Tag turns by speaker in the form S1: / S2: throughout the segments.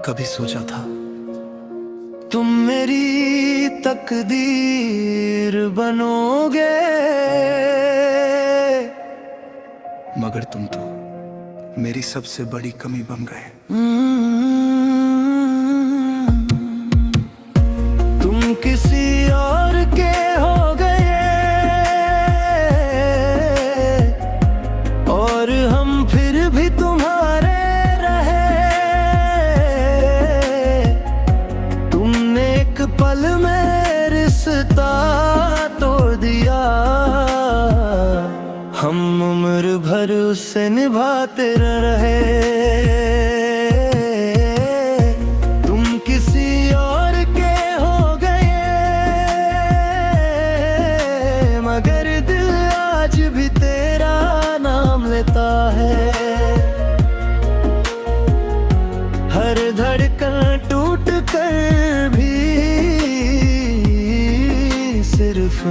S1: कभी सोचा था तुम मेरी तकदीर बनोगे, मगर तुम तो मेरी सबसे बड़ी कमी बन गए। तुम किसी और के हो गए और हम फिर भी तुम्हारे रहे। तुमने एक पल में रिश्ता तोड़ दिया, हम उम्र भर उसे निभाते रहे। तुम किसी और के हो गए, मगर दिल आज भी तेरा नाम लेता है। हर धड़कन टूट कर भी सिर्फ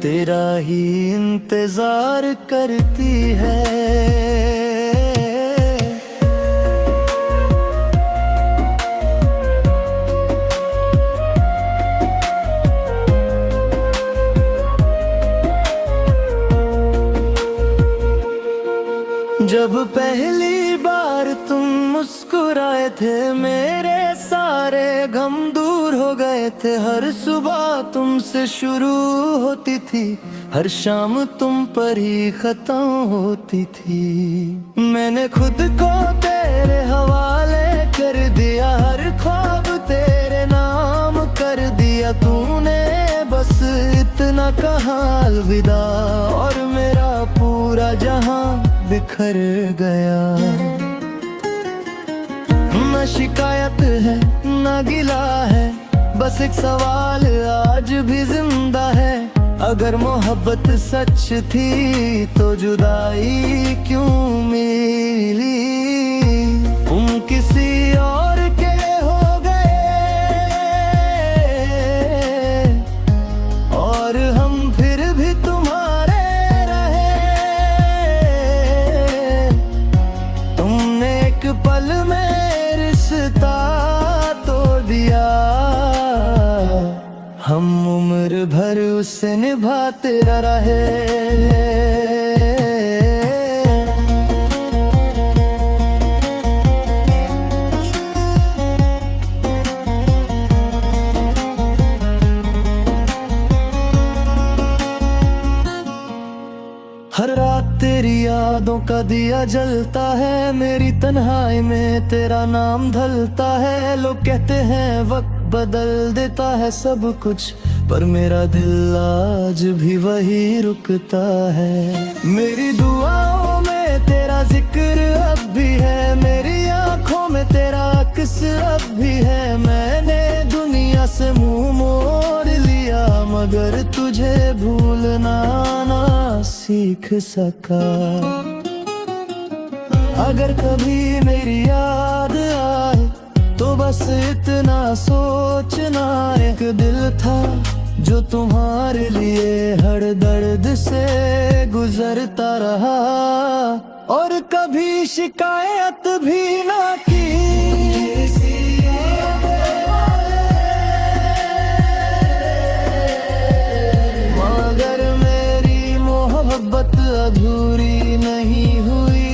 S1: तेरा ही इंतजार करती है। जब पहली बार तुम मुस्कुराए थे, मेरे सारे गम दूर हो गए थे। हर सुबह तुमसे शुरू होती थी, हर शाम तुम पर ही खत्म होती थी। मैंने खुद को तेरे हवाले कर दिया, हर ख्वाब तेरे नाम कर दिया। तूने बस इतना कहा अलविदा, और मेरा पूरा जहां बिखर गया। न शिकायत है न गिला है, बस एक सवाल आज भी जिंदा है। अगर मोहब्बत सच थी तो जुदाई क्यों मिली? तुम किसी और के हो गए और हम फिर भी तुम्हारे रहे। तुमने एक पल में रिश्ता तोड़ दिया, हम उम्र भर उसे निभाते रहे। हर रात तेरी यादों का दिया जलता है, मेरी तन्हाई में तेरा नाम ढलता है। लोग कहते हैं वक्त बदल देता है सब कुछ, पर मेरा दिल आज भी वही रुकता है। मेरी दुआओं में तेरा जिक्र अब भी है, मेरी आंखों में तेरा अक्स अब भी है। मैंने दुनिया से मुंह मोड़ लिया, मगर तुझे भूलना ना सीख सका। अगर कभी मेरी याद आए तो बस इतना सोचना, एक दिल था जो तुम्हारे लिए हर दर्द से गुजरता रहा, और कभी शिकायत भी ना की। मगर मेरी मोहब्बत अधूरी नहीं हुई।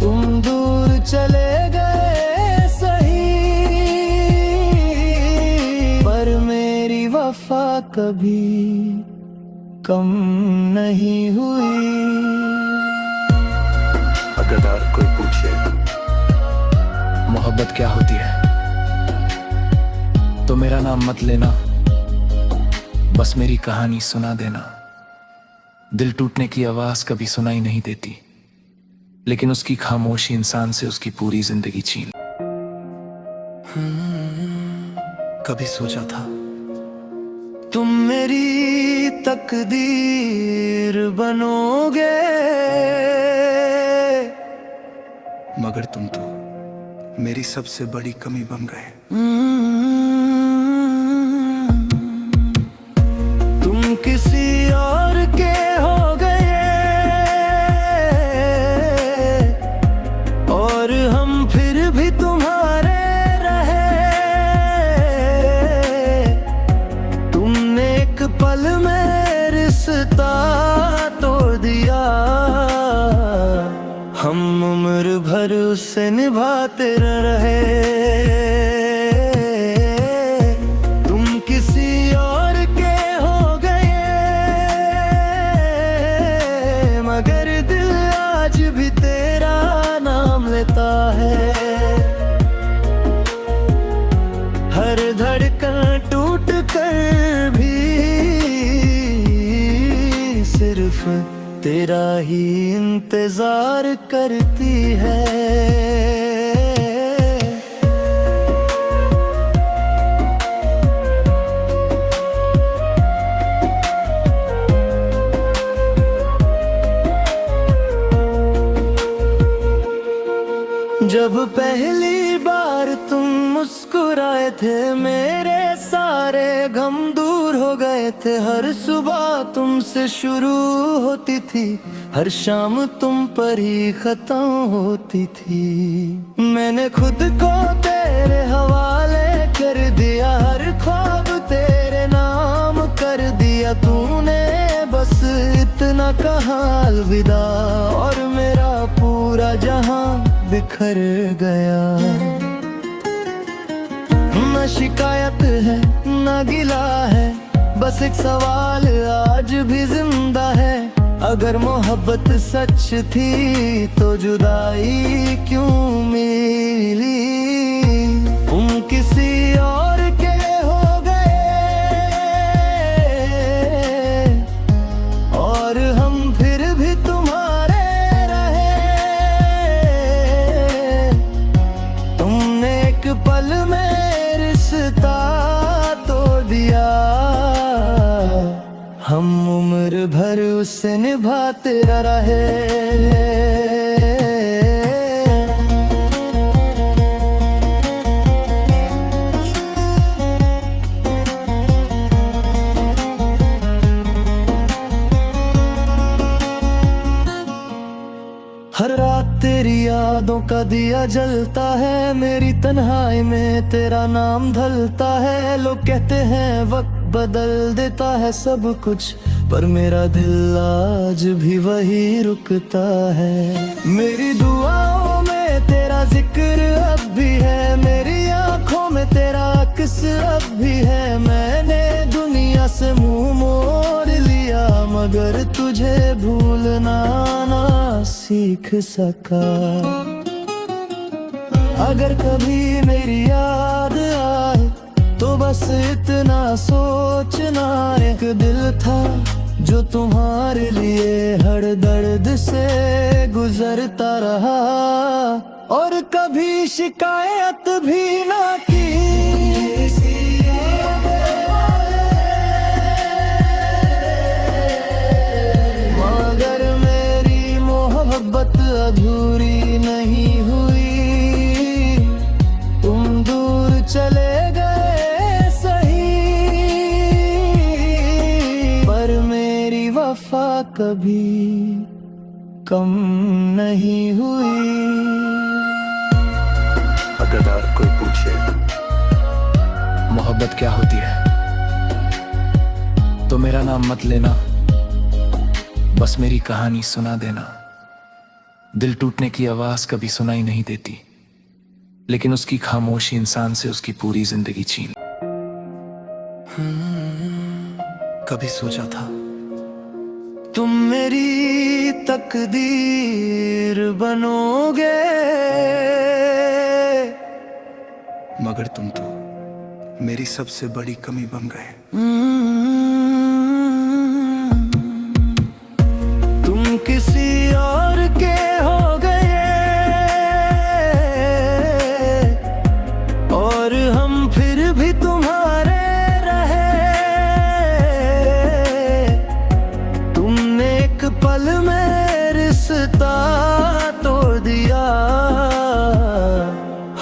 S1: तुम दूर चले गए सही, पर मेरी वफा कभी कम नहीं हुई।
S2: अगर कोई पूछे मोहब्बत क्या होती है, तो मेरा नाम मत लेना, बस मेरी कहानी सुना देना। दिल टूटने की आवाज कभी सुनाई नहीं देती, लेकिन उसकी खामोशी इंसान से उसकी पूरी जिंदगी छीन।
S1: कभी सोचा था तुम मेरी तकदीर बनोगे, मगर तुम तो मेरी सबसे बड़ी कमी बन गए। तुम किसी और के हो गए और हम उम्र भर उससे निभाते रहे। तुम किसी और के हो गए, मगर दिल आज भी तेरा नाम लेता है। हर धड़कन टूट कर भी सिर्फ तेरा ही इंतजार करती है। जब पहली बार तुम मुस्कुराए थे, मेरे सारे गम दूर हो गए थे। हर सुबह तुमसे शुरू होती थी, हर शाम तुम पर ही खत्म होती थी। मैंने खुद को तेरे हवाले कर दिया, हर ख्वाब तेरे नाम कर दिया। तूने बस इतना कहा अलविदा, और मेरा पूरा जहां बिखर गया। न शिकायत है न गिला है, बस एक सवाल आज भी जिंदा है। अगर मोहब्बत सच थी तो जुदाई क्यों मिली? तुम किसी और के हो गए, और हम फिर भी तुम्हारे रहे। तुमने एक पल में रिश्ता तोड़ दिया, हम उम्र भर उसे निभाते रहे। हर रात तेरी यादों का दिया जलता है, मेरी तन्हाई में तेरा नाम ढलता है। लोग कहते हैं वक्त बदल देता है सब कुछ, पर मेरा दिल आज भी वही रुकता है। मेरी दुआओं में तेरा जिक्र अब भी है, मेरी आंखों में तेरा अक्स अब भी है। मैंने दुनिया से मुंह मोड़ लिया, मगर तुझे भूलना ना सीख सका। अगर कभी मेरी याद आए तो बस इतना सोचना, एक दिल था जो तुम्हारे लिए हर दर्द से गुजरता रहा, और कभी शिकायत भी ना की। मगर मेरी मोहब्बत अधूरी नहीं हुई। तुम दूर चले गए सही, पर मेरी वफा कभी कम नहीं हुई।
S2: अगर कोई पूछे मोहब्बत क्या होती है, तो मेरा नाम मत लेना, बस मेरी कहानी सुना देना। दिल टूटने की आवाज कभी सुनाई नहीं देती, लेकिन उसकी खामोशी इंसान से उसकी पूरी जिंदगी छीन।
S1: कभी सोचा था तुम मेरी तकदीर बनोगे,
S2: मगर तुम तो मेरी सबसे बड़ी कमी बन गए।
S1: तुम किसी और के हो गए, और हम फिर भी तुम्हारे रहे। तुमने एक पल में रिश्ता तोड़ दिया,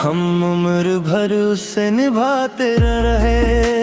S1: हम उम्र भर उससे निभाते रहे।